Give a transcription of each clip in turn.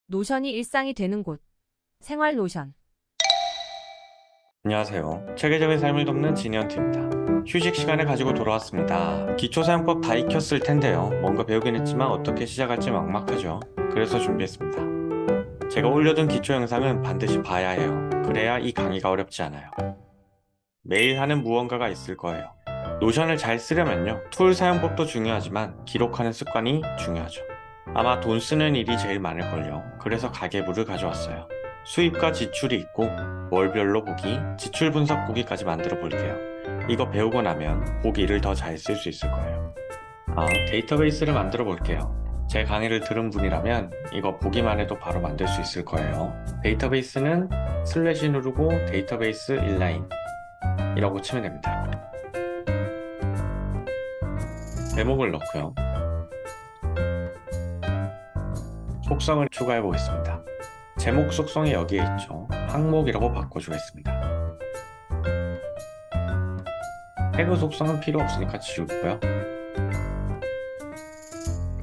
노션이 일상이 되는 곳. 생활 노션. 안녕하세요. 체계적인 삶을 돕는 지니언트입니다. 휴식 시간을 가지고 돌아왔습니다. 기초사용법 다 익혔을 텐데요. 뭔가 배우긴 했지만 어떻게 시작할지 막막하죠. 그래서 준비했습니다. 제가 올려둔 기초 영상은 반드시 봐야 해요. 그래야 이 강의가 어렵지 않아요. 매일 하는 무언가가 있을 거예요. 노션을 잘 쓰려면요. 툴 사용법도 중요하지만 기록하는 습관이 중요하죠. 아마 돈 쓰는 일이 제일 많을걸요. 그래서 가계부를 가져왔어요. 수입과 지출이 있고 월별로 보기, 지출 분석 보기까지 만들어 볼게요. 이거 배우고 나면 보기를 더 잘 쓸 수 있을 거예요. 데이터베이스를 만들어 볼게요. 제 강의를 들은 분이라면 이거 보기만 해도 바로 만들 수 있을 거예요. 데이터베이스는 슬래시 누르고 데이터베이스 인라인 이라고 치면 됩니다. 제목을 넣고요. 속성을 추가해 보겠습니다. 제목 속성이 여기에 있죠. 항목이라고 바꿔주겠습니다. 태그 속성은 필요 없으니까 지우고요.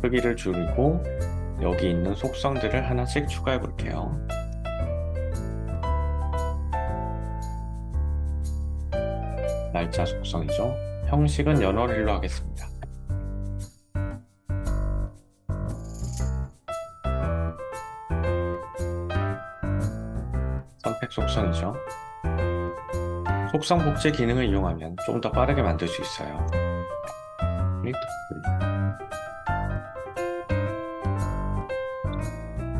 크기를 줄이고 여기 있는 속성들을 하나씩 추가해 볼게요. 날짜 속성이죠. 형식은 연월일로 하겠습니다. 선택 속성이죠. 속성 복제 기능을 이용하면 좀 더 빠르게 만들 수 있어요.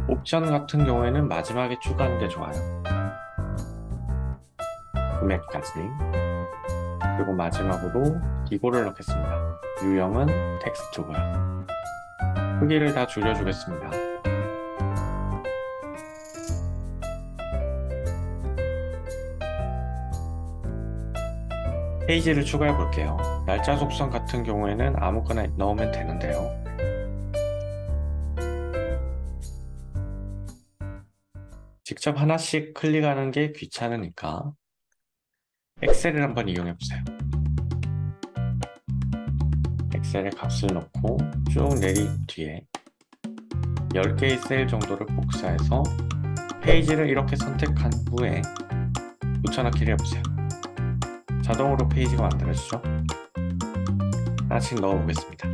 옵션 같은 경우에는 마지막에 추가하는 게 좋아요. 금액까지. 그리고 마지막으로 기고를 넣겠습니다. 유형은 텍스트고요. 크기를 다 줄여주겠습니다. 페이지를 추가해 볼게요. 날짜 속성 같은 경우에는 아무거나 넣으면 되는데요. 직접 하나씩 클릭하는 게 귀찮으니까 엑셀을 한번 이용해 보세요. 엑셀에 값을 넣고 쭉 내린 뒤에 10개의 셀 정도를 복사해서 페이지를 이렇게 선택한 후에 붙여넣기를 해보세요. 자동으로 페이지가 만들어지죠. 하나씩 넣어보겠습니다.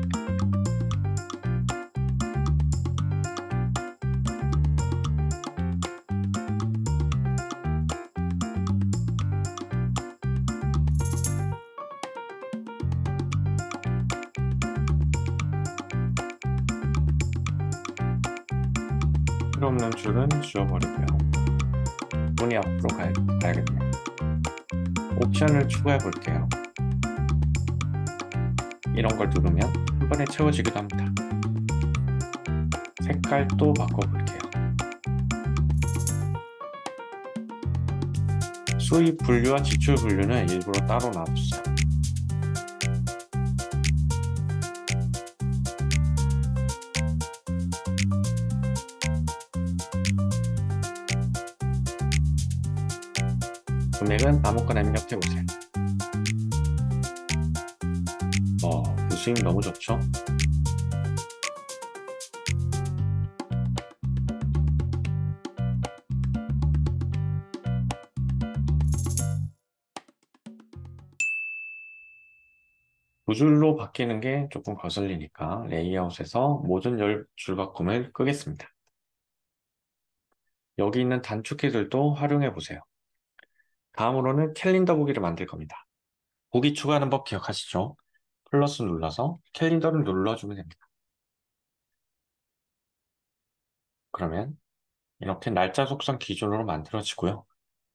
필요 없는 줄은 지워버리고요. 문이 앞으로 가야겠네요. 옵션을 추가해 볼게요. 이런 걸 누르면 한 번에 채워지기도 합니다. 색깔도 바꿔볼게요. 수입 분류와 지출 분류는 일부러 따로 놔뒀어요. 금액은 아무거나 입력해보세요. 수익 너무 좋죠? 두 줄로 바뀌는 게 조금 거슬리니까 레이아웃에서 모든 줄 바꿈을 끄겠습니다. 여기 있는 단축키들도 활용해 보세요. 다음으로는 캘린더 보기를 만들 겁니다. 보기 추가하는 법 기억하시죠? 플러스 눌러서 캘린더를 눌러주면 됩니다. 그러면 이렇게 날짜 속성 기준으로 만들어지고요.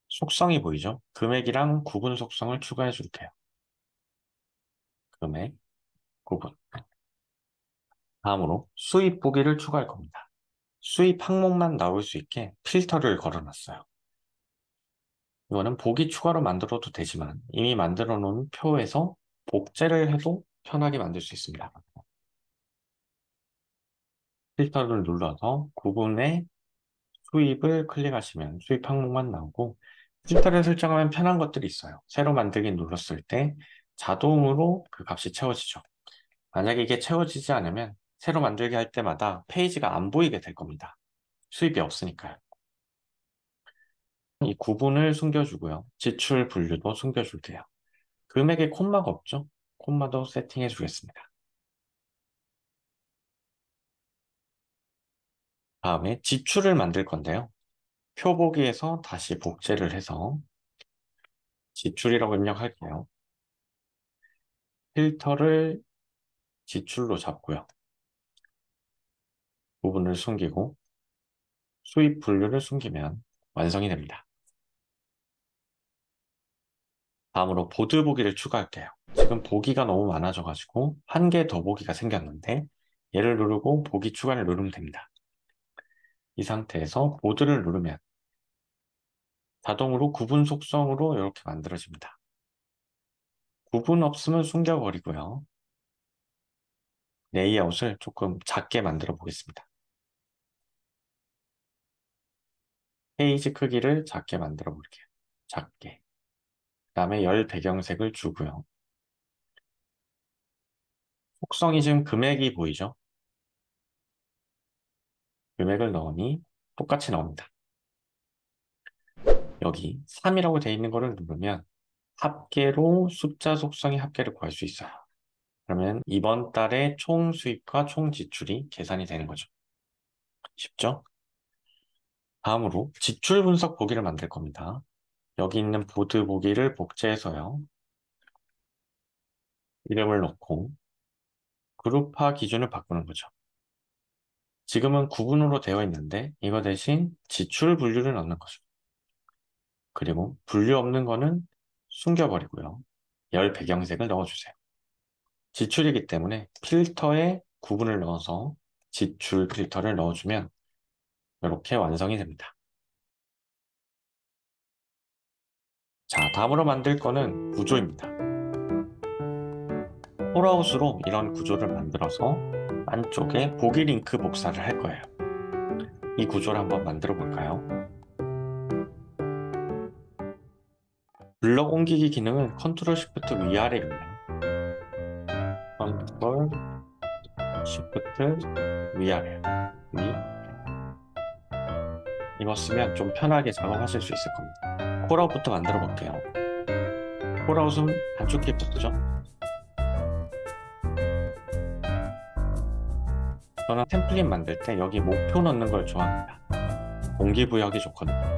속성이 보이죠? 금액이랑 구분 속성을 추가해 줄게요. 금액, 구분. 다음으로 수입 보기를 추가할 겁니다. 수입 항목만 나올 수 있게 필터를 걸어놨어요. 이거는 보기 추가로 만들어도 되지만 이미 만들어 놓은 표에서 복제를 해도 편하게 만들 수 있습니다. 필터를 눌러서 구분의 수입을 클릭하시면 수입 항목만 나오고 필터를 설정하면 편한 것들이 있어요. 새로 만들기 눌렀을 때 자동으로 그 값이 채워지죠. 만약에 이게 채워지지 않으면 새로 만들기 할 때마다 페이지가 안 보이게 될 겁니다. 수입이 없으니까요. 이 구분을 숨겨주고요. 지출 분류도 숨겨줄게요. 금액에 콤마가 없죠? 콤마도 세팅해 주겠습니다. 다음에 지출을 만들 건데요. 표보기에서 다시 복제를 해서 지출이라고 입력할게요. 필터를 지출로 잡고요. 부분을 숨기고 수입 분류를 숨기면 완성이 됩니다. 다음으로 보드 보기를 추가할게요. 지금 보기가 너무 많아져가지고 한 개 더 보기가 생겼는데 얘를 누르고 보기 추가를 누르면 됩니다. 이 상태에서 보드를 누르면 자동으로 구분 속성으로 이렇게 만들어집니다. 구분 없으면 숨겨버리고요. 레이아웃을 조금 작게 만들어 보겠습니다. 페이지 크기를 작게 만들어 볼게요. 작게. 그 다음에 열 배경색을 주고요. 속성이 지금 금액이 보이죠? 금액을 넣으니 똑같이 나옵니다. 여기 3이라고 되어 있는 거를 누르면 합계로 숫자 속성의 합계를 구할 수 있어요. 그러면 이번 달의 총 수입과 총 지출이 계산이 되는 거죠. 쉽죠? 다음으로 지출 분석 보기를 만들 겁니다. 여기 있는 보드 보기를 복제해서요. 이름을 넣고 그룹화 기준을 바꾸는 거죠. 지금은 구분으로 되어 있는데 이거 대신 지출 분류를 넣는 거죠. 그리고 분류 없는 거는 숨겨버리고요. 열 배경색을 넣어주세요. 지출이기 때문에 필터에 구분을 넣어서 지출 필터를 넣어주면 이렇게 완성이 됩니다. 자, 다음으로 만들 거는 구조입니다. 폴아웃으로 이런 구조를 만들어서 안쪽에 보기 링크 복사를 할 거예요. 이 구조를 한번 만들어 볼까요? 블럭 옮기기 기능은 컨트롤 시프트 위아래입니다. 컨트롤 시프트 위아래 위. 이거 쓰면 좀 편하게 작업하실 수 있을 겁니다. 폴아웃부터 만들어 볼게요. 폴아웃은 단축 키부터죠. 저는 템플릿 만들 때 여기 목표 넣는 걸 좋아합니다. 동기부여하기 좋거든요.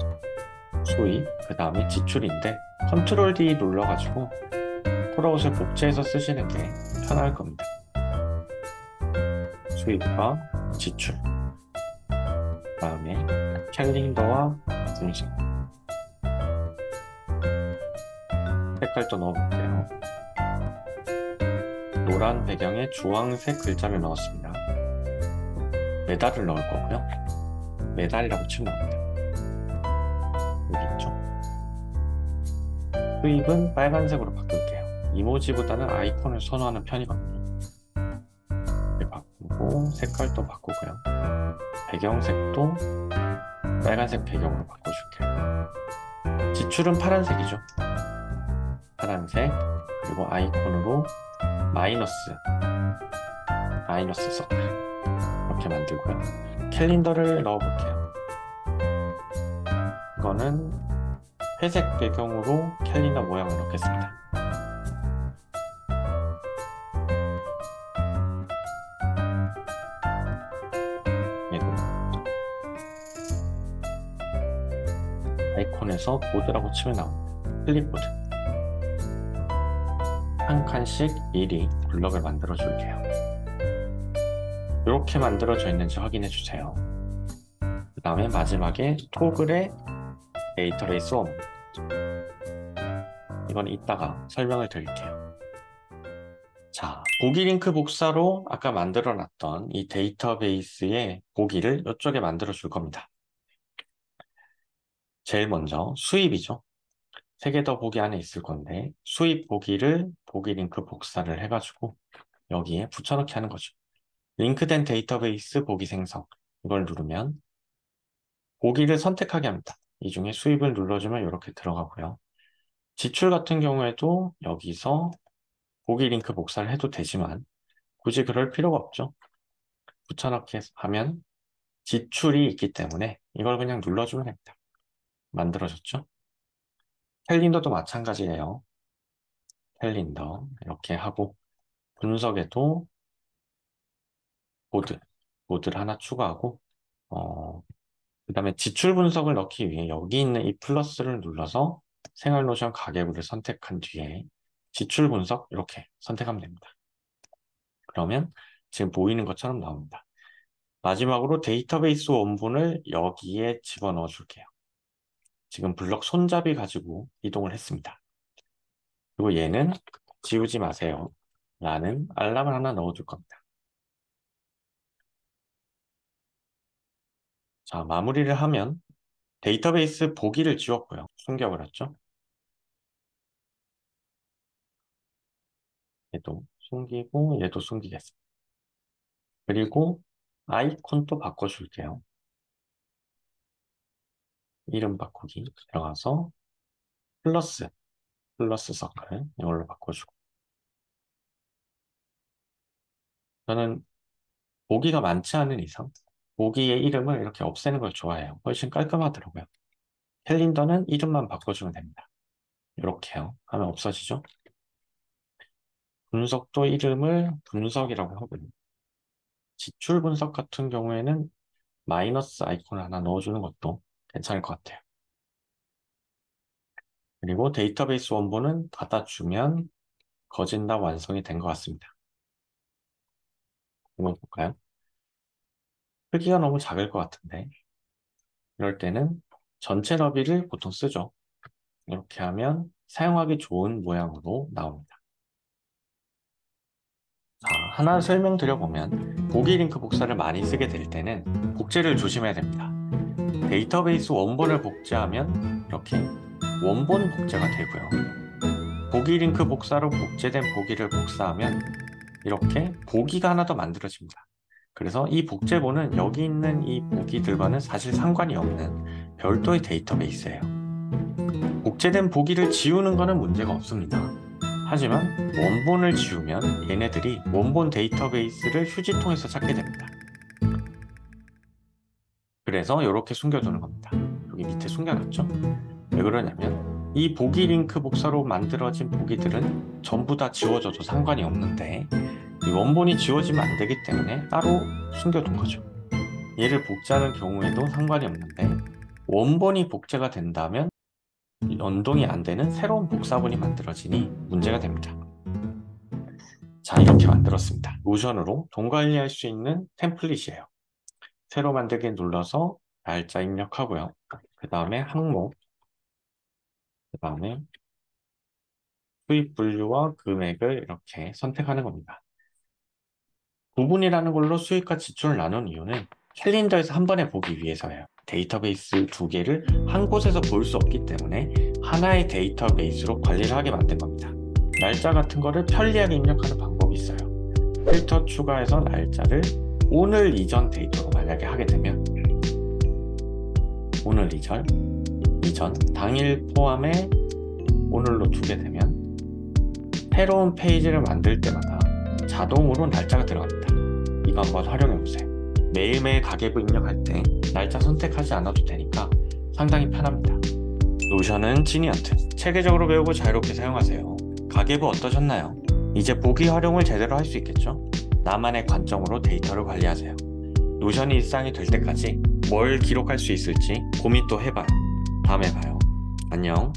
수입, 그 다음에 지출인데 컨트롤 D 눌러가지고 폴아웃을 복제해서 쓰시는 게 편할 겁니다. 수입과 지출, 그 다음에 캘린더와 분식. 색깔도 넣어볼게요. 노란 배경에 주황색 글자를 넣었습니다. 메달을 넣을 거고요. 메달이라고 치면 됩니다. 여기 있죠. 수입은 빨간색으로 바꿀게요. 이모지보다는 아이콘을 선호하는 편이거든요. 이렇게 바꾸고 색깔도 바꾸고요. 배경색도 빨간색 배경으로 바꿔줄게요. 지출은 파란색이죠. 파란색, 그리고 아이콘으로 마이너스 서클 이렇게 만들고요. 캘린더를 넣어볼게요. 이거는 회색 배경으로 캘린더 모양을 넣겠습니다. 얘도 아이콘에서 보드라고 치면 나옵니다. 클립보드. 한 칸씩 미리 블럭을 만들어 줄게요. 이렇게 만들어져 있는지 확인해 주세요. 그 다음에 마지막에 토글의 데이터베이스 원. 이건 이따가 설명을 드릴게요. 자, 보기 링크 복사로 아까 만들어 놨던 이 데이터베이스의 보기를 이쪽에 만들어 줄 겁니다. 제일 먼저 수입이죠. 3개 더 보기 안에 있을 건데 수입 보기를 보기 링크 복사를 해가지고 여기에 붙여넣기 하는 거죠. 링크된 데이터베이스 보기 생성. 이걸 누르면 보기를 선택하게 합니다. 이 중에 수입을 눌러주면 이렇게 들어가고요. 지출 같은 경우에도 여기서 보기 링크 복사를 해도 되지만 굳이 그럴 필요가 없죠. 붙여넣기 하면 지출이 있기 때문에 이걸 그냥 눌러주면 됩니다. 만들어졌죠? 캘린더도 마찬가지예요. 캘린더 이렇게 하고 분석에도 보드를 하나 추가하고 그 다음에 지출 분석을 넣기 위해 여기 있는 이 플러스를 눌러서 생활노션 가계부를 선택한 뒤에 지출 분석 이렇게 선택하면 됩니다. 그러면 지금 보이는 것처럼 나옵니다. 마지막으로 데이터베이스 원본을 여기에 집어넣어 줄게요. 지금 블럭 손잡이 가지고 이동을 했습니다. 그리고 얘는 지우지 마세요 라는 알람을 하나 넣어줄 겁니다. 자, 마무리를 하면 데이터베이스 보기를 지웠고요. 숨겨버렸죠. 얘도 숨기고 얘도 숨기겠습니다. 그리고 아이콘도 바꿔줄게요. 이름 바꾸기 들어가서 플러스 서클 이걸로 바꿔주고 저는 보기가 많지 않은 이상 보기의 이름을 이렇게 없애는 걸 좋아해요. 훨씬 깔끔하더라고요. 캘린더는 이름만 바꿔주면 됩니다. 이렇게요. 하면 없어지죠. 분석도 이름을 분석이라고 하고요. 지출 분석 같은 경우에는 마이너스 아이콘을 하나 넣어주는 것도 괜찮을 것 같아요. 그리고 데이터베이스 원본은 닫아주면 거진다 완성이 된 것 같습니다. 한번 볼까요? 크기가 너무 작을 것 같은데 이럴 때는 전체 너비를 보통 쓰죠. 이렇게 하면 사용하기 좋은 모양으로 나옵니다. 자, 하나 설명드려보면 보기 링크 복사를 많이 쓰게 될 때는 복제를 조심해야 됩니다. 데이터베이스 원본을 복제하면 이렇게 원본 복제가 되고요. 보기 링크 복사로 복제된 보기를 복사하면 이렇게 보기가 하나 더 만들어집니다. 그래서 이 복제본은 여기 있는 이 보기들과는 사실 상관이 없는 별도의 데이터베이스예요. 복제된 보기를 지우는 것은 문제가 없습니다. 하지만 원본을 지우면 얘네들이 원본 데이터베이스를 휴지통에서 찾게 됩니다. 그래서 이렇게 숨겨두는 겁니다. 여기 밑에 숨겨놨죠? 왜 그러냐면 이 보기 링크 복사로 만들어진 보기들은 전부 다 지워져도 상관이 없는데 이 원본이 지워지면 안 되기 때문에 따로 숨겨둔 거죠. 얘를 복제하는 경우에도 상관이 없는데 원본이 복제가 된다면 연동이 안 되는 새로운 복사본이 만들어지니 문제가 됩니다. 자, 이렇게 만들었습니다. 노션으로 돈 관리할 수 있는 템플릿이에요. 새로 만들기 눌러서 날짜 입력하고요. 그 다음에 항목, 그 다음에 수입 분류와 금액을 이렇게 선택하는 겁니다. 구분이라는 걸로 수입과 지출을 나눈 이유는 캘린더에서 한 번에 보기 위해서예요. 데이터베이스 두 개를 한 곳에서 볼 수 없기 때문에 하나의 데이터베이스로 관리를 하게 만든 겁니다. 날짜 같은 거를 편리하게 입력하는 방법이 있어요. 필터 추가해서 날짜를 오늘 이전 데이터로 만약에 하게 되면 오늘 이전, 당일 포함해 오늘로 두게 되면 새로운 페이지를 만들 때마다 자동으로 날짜가 들어갑니다. 이거 한번 활용해보세요. 매일매일 가계부 입력할 때 날짜 선택하지 않아도 되니까 상당히 편합니다. 노션은 지니언트, 체계적으로 배우고 자유롭게 사용하세요. 가계부 어떠셨나요? 이제 보기 활용을 제대로 할 수 있겠죠? 나만의 관점으로 데이터를 관리하세요. 노션이 일상이 될 때까지 뭘 기록할 수 있을지 고민 또 해봐요. 다음에 봐요. 안녕.